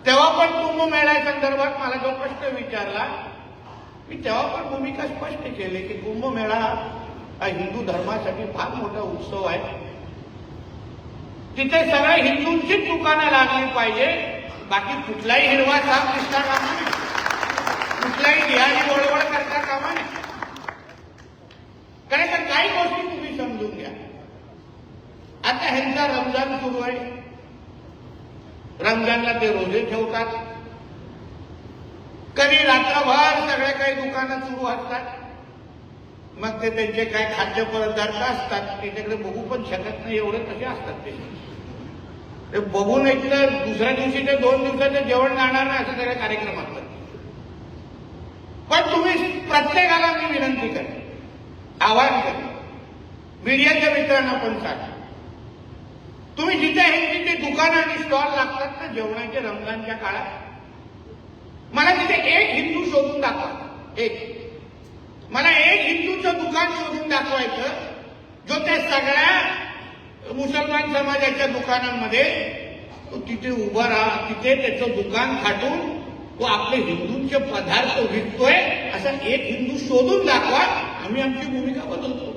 तेव्हा पण कुंभमेळ्या संदर्भात मला जो प्रश्न विचारला, मी तेव्हा पण भूमिका स्पष्ट केली की कुंभमेळा हा हिंदू धर्मासाठी फार मोठा उत्सव आहे. तिथे सगळ्या हिंदूंचीच दुकानं लागली पाहिजे. बाकी कुठलाही हिरवा साप दिसता कामा नये, कुठलाही बिहारी वळवळ करता कामा नये. कारण का काही गोष्टी तुम्ही समजून घ्या. आता ह्यांचा रमजान सुरू आहे. रमजानला ते रोजे ठेवतात. कधी रात्रभर सगळे काही दुकानं सुरू असतात. मग ते त्यांचे काय खाद्यपदार्थ असतात त्याच्याकडे बघू पण शकत नाही, एवढे कसे असतात ते बघून एक तर दुसऱ्या दिवशी ते 2 दिवसाचं जेवण जाणार नाही असे सगळे कार्यक्रम असतात. पण तुम्ही प्रत्येकाला मी विनंती करते, आवाहन करते, मीडियाच्या मित्रांना पण सांगा, तुम्ही जिथे हे जिथे दुकानं आणि स्टॉल लागतात ना जेवणाचे रमजानच्या काळात, मला तिथे एक हिंदू शोधून दाखवा. मला एक हिंदूचं दुकान शोधून दाखवायचं जो त्या सगळ्या मुसलमान समाजाच्या दुकानांमध्ये तो तिथे उभा राहा, तिथे त्याचं दुकान थाटून तो आपले हिंदूंचे पदार्थ विकतोय असा एक हिंदू शोधून दाखवा. आम्ही आमची भूमिका बदलतो,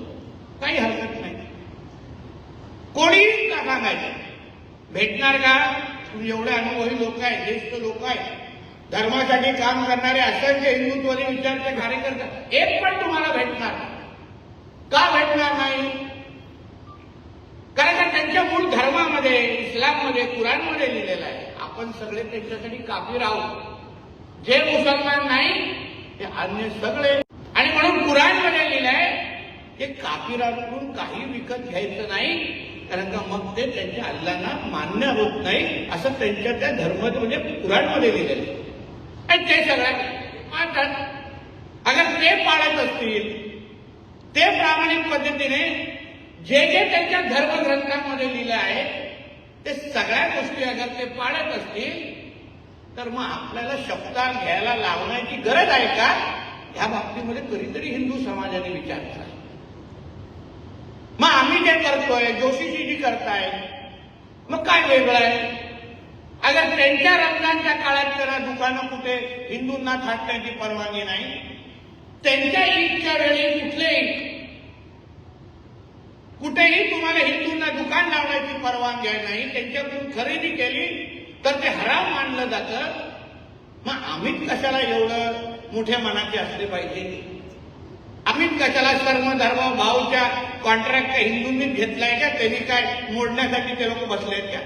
काही हरकत नाही. कोणीही सांगायचं भेटणार का? तुम्ही एवढे अनुभवी लोक आहे, ज्येष्ठ लोक आहे, धर्मासाठी काम करणारे असंख्य हिंदुत्ववादी विचारचे कार्यकर्ते, एक पण तुम्हाला भेटणार का? भेटणार नाही. कारण का त्यांच्या मूळ धर्मामध्ये, इस्लाममध्ये, कुराणमध्ये लिहिलेलं आहे आपण सगळे त्यांच्यासाठी काफीर आहोत. जे मुसलमान नाही ते अन्य सगळे. आणि म्हणून कुराणमध्ये लिहिलंय की काफिरांकडून काही विकत घ्यायचं नाही, कारण का मग ते त्यांच्या अल्लांना मान्य होत नाही असं त्यांच्या त्या धर्मामध्ये कुराणमध्ये लिहिलेलं आहे. आणि ते सगळ्या मानतात. अगर ते पाळत असतील, ते प्रामाणिक पद्धतीने जे जे त्यांच्या धर्मग्रंथांमध्ये लिहिलं आहे ते सगळ्या गोष्टी अगर ते पाळत असतील तर मग आपल्याला शब्दात घ्यायला लावण्याची गरज आहे का? ह्या बाबतीमध्ये कधीतरी हिंदू समाजाने विचार करा. मग आम्ही जे करतोय, जोशीजी जी करताय, मग काय वेगळं आहे? अगर त्यांच्या रमजानच्या काळात त्यांना दुकानं कुठे हिंदूंना थाटण्याची परवानगी नाही, त्यांच्या ईदच्या वेळी कुठेही तुम्हाला हिंदूंना दुकान लावण्याची परवानगी नाही, त्यांच्याकडून खरेदी केली तर ते हराम मानलं जातं. मग आम्हीच कशाला एवढं मोठ्या मनाचे असले पाहिजे? आम्हीच कशाला सर्व धर्म भावच्या कॉन्ट्रॅक्ट हिंदूंनीच घेतलाय का? त्यांनी काय मोडण्यासाठी ते लोक बसलेत का?